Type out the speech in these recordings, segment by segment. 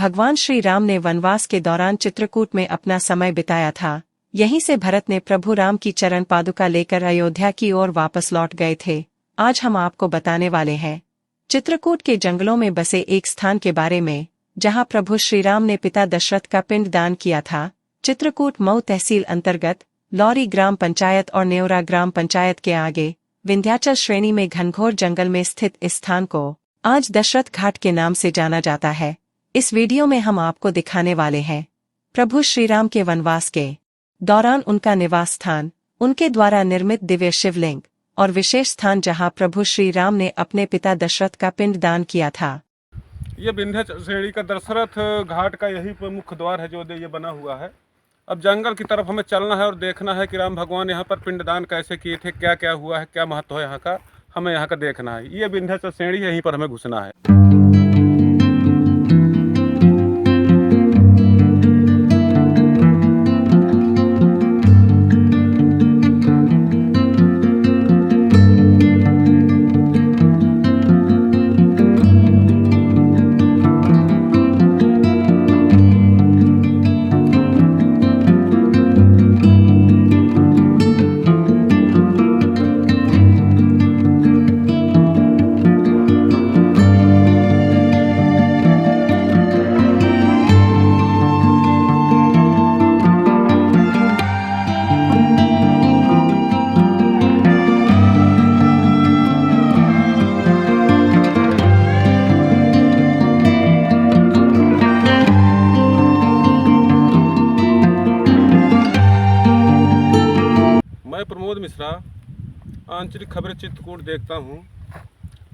भगवान श्री राम ने वनवास के दौरान चित्रकूट में अपना समय बिताया था। यहीं से भरत ने प्रभु राम की चरण पादुका लेकर अयोध्या की ओर वापस लौट गए थे। आज हम आपको बताने वाले हैं चित्रकूट के जंगलों में बसे एक स्थान के बारे में, जहां प्रभु श्री राम ने पिता दशरथ का पिंड दान किया था। चित्रकूट मऊ तहसील अंतर्गत लौरी ग्राम पंचायत और नेवरा ग्राम पंचायत के आगे विंध्याचल श्रेणी में घनघोर जंगल में स्थित इस स्थान को आज दशरथ घाट के नाम से जाना जाता है। इस वीडियो में हम आपको दिखाने वाले हैं प्रभु श्री राम के वनवास के दौरान उनका निवास स्थान, उनके द्वारा निर्मित दिव्य शिवलिंग और विशेष स्थान जहां प्रभु श्री राम ने अपने पिता दशरथ का पिंड दान किया था। ये विंध्याचल श्रेणी का दशरथ घाट का यही मुख्य द्वार है जो ये बना हुआ है। अब जंगल की तरफ हमें चलना है और देखना है कि राम भगवान यहाँ पर पिंडदान कैसे किए थे, क्या क्या हुआ है, क्या महत्व है यहाँ का, हमें यहाँ का देखना है। ये विंध्याचल श्रेणी है, यहीं पर हमें घुसना है। प्रमोद मिश्रा, आंचलिक खबरें चित्रकूट देखता हूँ।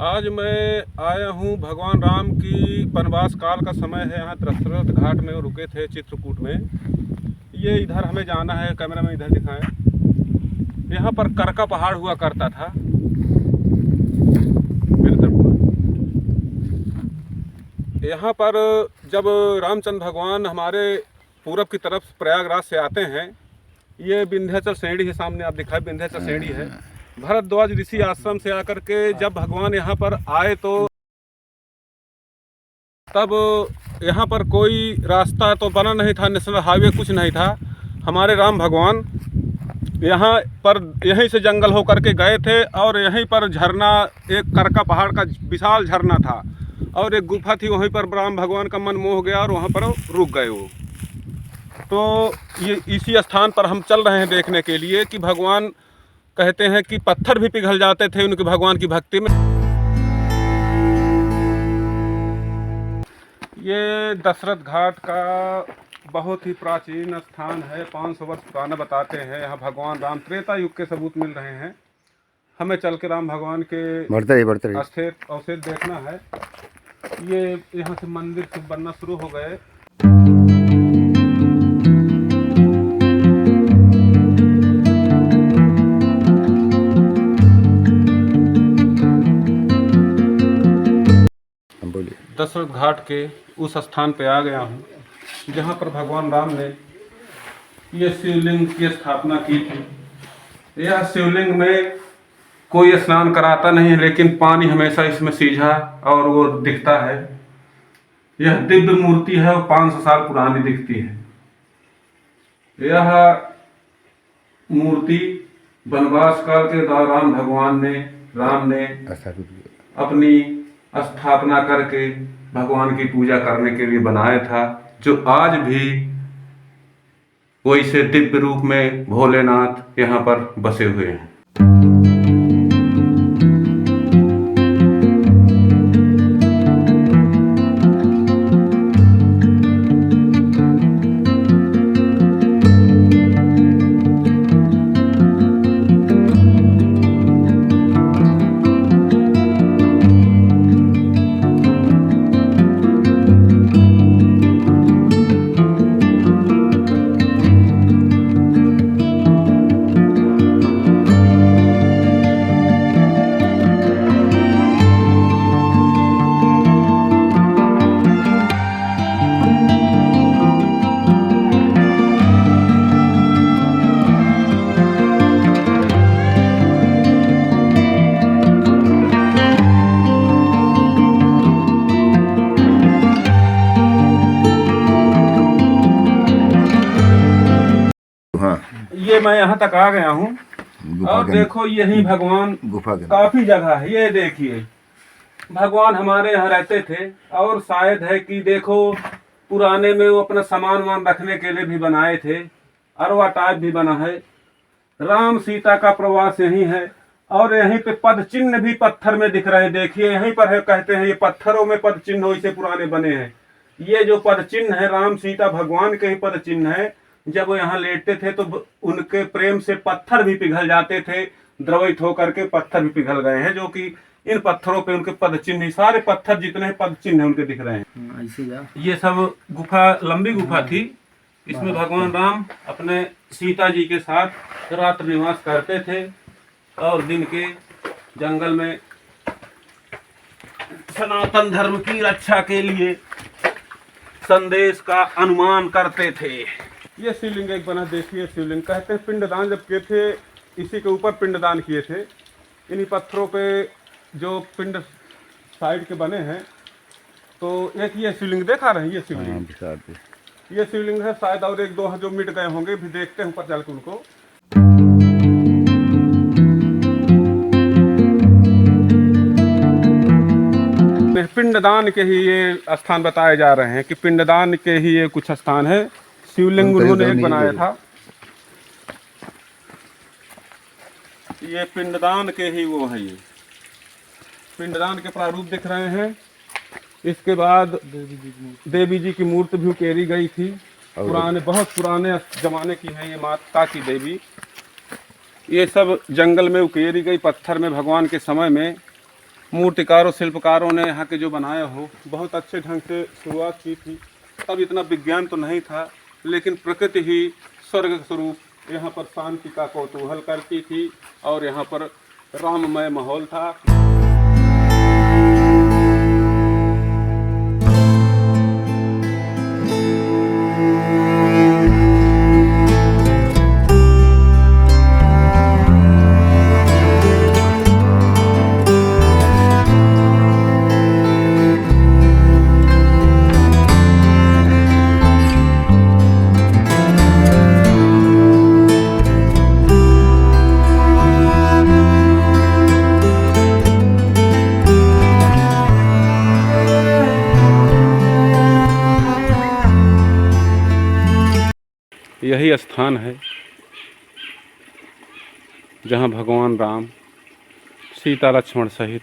आज मैं आया हूँ, भगवान राम की वनवास काल का समय है। यहाँ दशरथ घाट में रुके थे चित्रकूट में। ये इधर हमें जाना है, कैमरा में इधर दिखाएं। यहाँ पर करका पहाड़ हुआ करता था। यहाँ पर जब रामचंद्र भगवान हमारे पूरब की तरफ प्रयागराज से आते हैं, ये विंध्याचल श्रेणी है, सामने आप दिखाए विंध्याचल श्रेणी है। भरद्वाज ऋषि आश्रम से आकर के जब भगवान यहाँ पर आए तो तब यहाँ पर कोई रास्ता तो बना नहीं था, नेशनल हाईवे कुछ नहीं था। हमारे राम भगवान यहाँ पर यहीं से जंगल होकर के गए थे और यहीं पर झरना, एक करका पहाड़ का विशाल झरना था और एक गुफा थी। वहीं पर राम भगवान का मन मोह गया और वहाँ पर रुक गए वो। तो ये इसी स्थान पर हम चल रहे हैं देखने के लिए कि भगवान कहते हैं कि पत्थर भी पिघल जाते थे उनके भगवान की भक्ति में। ये दशरथ घाट का बहुत ही प्राचीन स्थान है, 500 वर्ष पुराना बताते हैं। यहाँ भगवान राम त्रेता युग के सबूत मिल रहे हैं। हमें चल के राम भगवान के अवशेष देखना है। ये यहाँ से मंदिर बनना शुरू हो गए। दशरथ घाट के उस स्थान पे आ गया हूँ जहाँ पर भगवान राम ने ये शिवलिंग की स्थापना की थी। यह शिवलिंग में कोई स्नान कराता नहीं है, लेकिन पानी हमेशा इसमें सीझा और वो दिखता है। यह दिव्य मूर्ति है और 500 साल पुरानी दिखती है। यह मूर्ति वनवास काल के दौरान भगवान ने, राम ने अपनी स्थापना करके भगवान की पूजा करने के लिए बनाया था, जो आज भी वैसे दिव्य रूप में भोलेनाथ यहाँ पर बसे हुए हैं। ये मैं यहाँ तक आ गया हूँ और देखो यही भगवान गुफा के काफी जगह है। ये देखिए भगवान हमारे यहाँ रहते थे और शायद है कि देखो पुराने में वो अपना सामान वामान रखने के लिए भी बनाए थे। अरवा टाइप भी बना है। राम सीता का प्रवास यही है और यहीं पे पद चिन्ह भी पत्थर में दिख रहे हैं। देखिए यहीं पर है, कहते हैं ये पत्थरों में पद चिन्ह इसे पुराने बने हैं। ये जो पद चिन्ह है राम सीता भगवान के ही पद चिन्ह है। जब वो यहाँ लेटते थे तो उनके प्रेम से पत्थर भी पिघल जाते थे, द्रवित होकर के पत्थर भी पिघल गए हैं, जो कि इन पत्थरों पे उनके पद चिन्ह, सारे पत्थर जितने पद चिन्ह उनके दिख रहे हैं। ऐसे ये सब गुफा लंबी गुफा थी। इसमें भगवान राम अपने सीता जी के साथ रात्रि निवास करते थे और दिन के जंगल में सनातन धर्म की रक्षा के लिए संदेश का अनुमान करते थे। ये शिवलिंग एक बना, देखिए शिवलिंग कहते हैं पिंडदान जब किए थे इसी के ऊपर पिंडदान किए थे। इन्हीं पत्थरों पे जो पिंड साइड के बने हैं। तो एक ये शिवलिंग देखा रहे हैं, ये शिवलिंग ये शिवलिंग है। शायद और एक दो जो मिट गए होंगे, भी देखते हैं ऊपर चल के उनको। पिंडदान के ही ये स्थान बताए जा रहे हैं कि पिंडदान के ही ये कुछ स्थान है। शिवलिंग उन्होंने एक बनाया था, ये पिंडदान के ही वो है। ये पिंडदान के प्रारूप दिख रहे हैं। इसके बाद देवी जी की मूर्ति भी उकेरी गई थी। पुराने, बहुत पुराने जमाने की है ये माता की देवी। ये सब जंगल में उकेरी गई पत्थर में। भगवान के समय में मूर्तिकारों शिल्पकारों ने यहाँ के जो बनाया हो बहुत अच्छे ढंग से शुरुआत की थी। तब इतना विज्ञान तो नहीं था, लेकिन प्रकृति ही स्वर्ग स्वरूप यहाँ पर शांति का कौतूहल करती थी और यहाँ पर राममय माहौल था। यही स्थान है जहाँ भगवान राम सीता लक्ष्मण सहित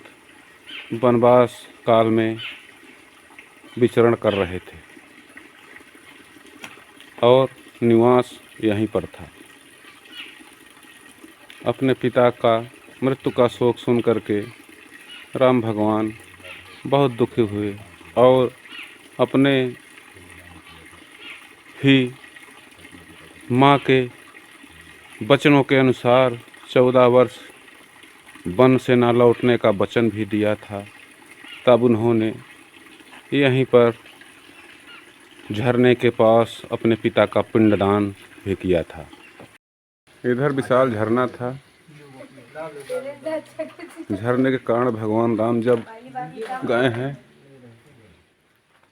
वनवास काल में विचरण कर रहे थे और निवास यहीं पर था। अपने पिता का मृत्यु का शोक सुन करके राम भगवान बहुत दुखी हुए और अपने ही माँ के वचनों के अनुसार 14 वर्ष वन से न लौटने का वचन भी दिया था। तब उन्होंने यहीं पर झरने के पास अपने पिता का पिंडदान भी किया था। इधर विशाल झरना था। झरने के कारण भगवान राम जब गए हैं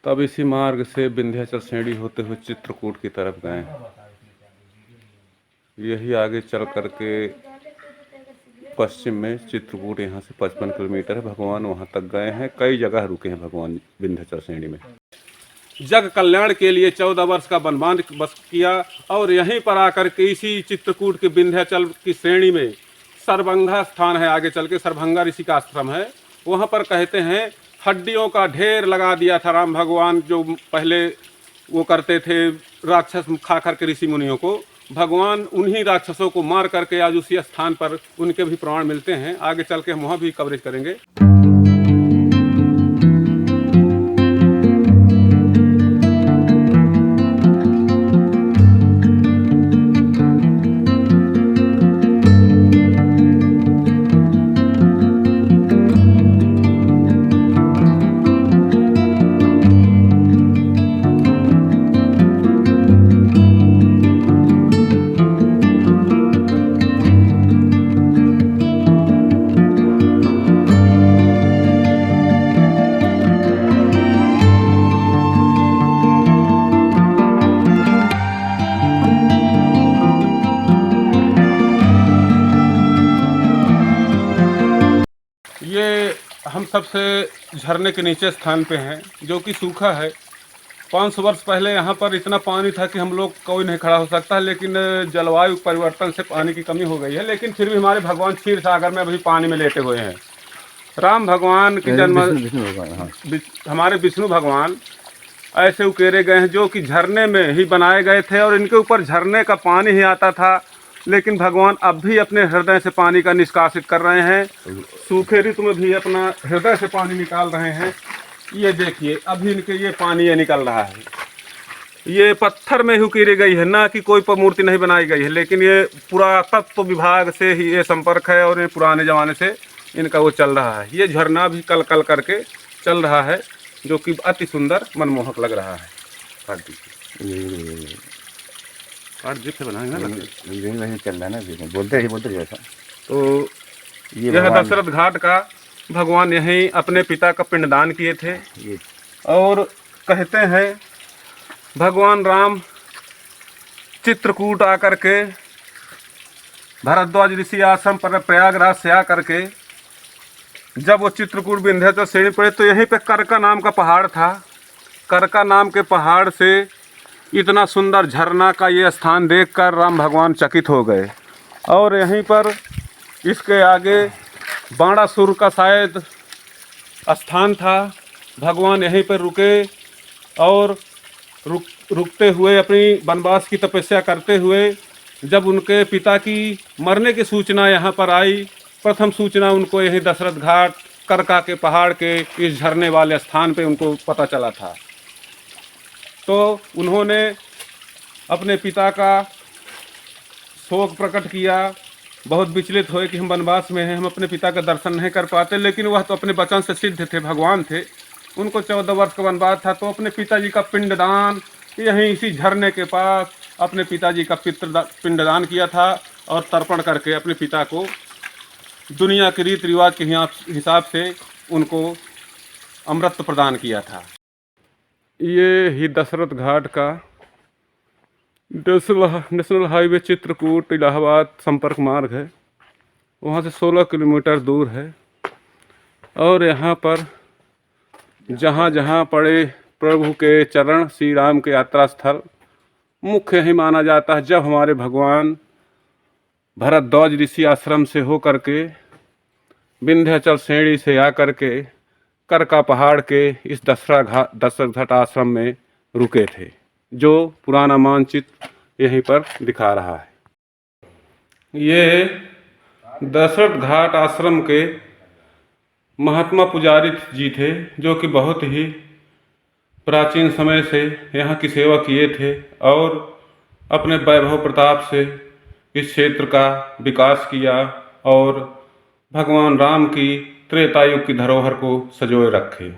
तब इसी मार्ग से विंध्याचल श्रेणी होते हुए चित्रकूट की तरफ गए। यही आगे चल करके पश्चिम में चित्रकूट यहाँ से 55 किलोमीटर है। भगवान वहाँ तक गए हैं। कई जगह रुके हैं भगवान विंध्याचल श्रेणी में। जग कल्याण के लिए 14 वर्ष का वनवास बस किया और यहीं पर आकर के इसी चित्रकूट के विंध्याचल की श्रेणी में सरभंगा स्थान है। आगे चल के सरभंगा ऋषि का आश्रम है। वहाँ पर कहते हैं हड्डियों का ढेर लगा दिया था राम भगवान, जो पहले वो करते थे राक्षस खा कर के ऋषि मुनियों को। भगवान उन्हीं राक्षसों को मार करके आज उसी स्थान पर उनके भी प्रमाण मिलते हैं। आगे चल के हम वहाँ भी कवरेज करेंगे। ये हम सबसे झरने के नीचे स्थान पे हैं, जो कि सूखा है। 500 वर्ष पहले यहाँ पर इतना पानी था कि हम लोग कोई नहीं खड़ा हो सकता, लेकिन जलवायु परिवर्तन से पानी की कमी हो गई है। लेकिन फिर भी हमारे भगवान क्षीर सागर में अभी पानी में लेटे हुए हैं। राम भगवान की जन्म हमारे विष्णु भगवान ऐसे उकेरे गए हैं जो कि झरने में ही बनाए गए थे, और इनके ऊपर झरने का पानी ही आता था। लेकिन भगवान अब भी अपने हृदय से पानी का निष्कासित कर रहे हैं। सूखे ऋतु में भी अपना हृदय से पानी निकाल रहे हैं। ये देखिए, अभी इनके ये पानी ये निकल रहा है। ये पत्थर में ही उकेरी गई है, ना कि कोई मूर्ति नहीं बनाई गई है, लेकिन ये पुरातत्व विभाग से ही ये संपर्क है, और ये पुराने ज़माने से इनका वो चल रहा है। ये झरना भी कल कल करके चल रहा है, जो कि अति सुंदर मनमोहक लग रहा है। से बनाएंगे ना, चल रहा है ना, बोलते जैसा। तो यह दशरथ घाट का भगवान यहीं अपने पिता का पिंडदान किए थे। और कहते हैं भगवान राम चित्रकूट आकर के भारद्वाज ऋषि आश्रम पर प्रयागराज से आकर के जब वो चित्रकूट विंध्याचल श्रेणी पड़े, तो यहीं पे करका नाम का पहाड़ था। करका नाम के पहाड़ से इतना सुंदर झरना का ये स्थान देखकर राम भगवान चकित हो गए। और यहीं पर इसके आगे बाणासुर का शायद स्थान था। भगवान यहीं पर रुके और रुकते हुए अपनी वनवास की तपस्या करते हुए, जब उनके पिता की मरने की सूचना यहाँ पर आई, प्रथम सूचना उनको यही दशरथ घाट करका के पहाड़ के इस झरने वाले स्थान पे उनको पता चला था। तो उन्होंने अपने पिता का शोक प्रकट किया, बहुत विचलित हुए कि हम वनवास में हैं, हम अपने पिता का दर्शन नहीं कर पाते। लेकिन वह तो अपने वचन से सिद्ध थे, भगवान थे, उनको 14 वर्ष का वनवास था। तो अपने पिताजी का पिंडदान यहीं इसी झरने के पास अपने पिताजी का पिंडदान किया था, और तर्पण करके अपने पिता को दुनिया के रीति रिवाज के हिसाब से उनको अमृत प्रदान किया था। ये ही दशरथ घाट का नेशनल हाईवे चित्रकूट इलाहाबाद संपर्क मार्ग है। वहाँ से 16 किलोमीटर दूर है। और यहाँ पर जहाँ जहाँ पड़े प्रभु के चरण, श्री राम के यात्रा स्थल मुख्य ही माना जाता है। जब हमारे भगवान भारद्वाज ऋषि आश्रम से होकर के विंध्याचल श्रेणी से आकर के करका पहाड़ के इस दशरथ घाट आश्रम में रुके थे, जो पुराना मानचित्र यहीं पर दिखा रहा है। ये दशरथ घाट आश्रम के महात्मा पुजारी जी थे, जो कि बहुत ही प्राचीन समय से यहाँ की सेवा किए थे, और अपने वैभव प्रताप से इस क्षेत्र का विकास किया, और भगवान राम की त्रेता युग की धरोहर को संजोए रखे।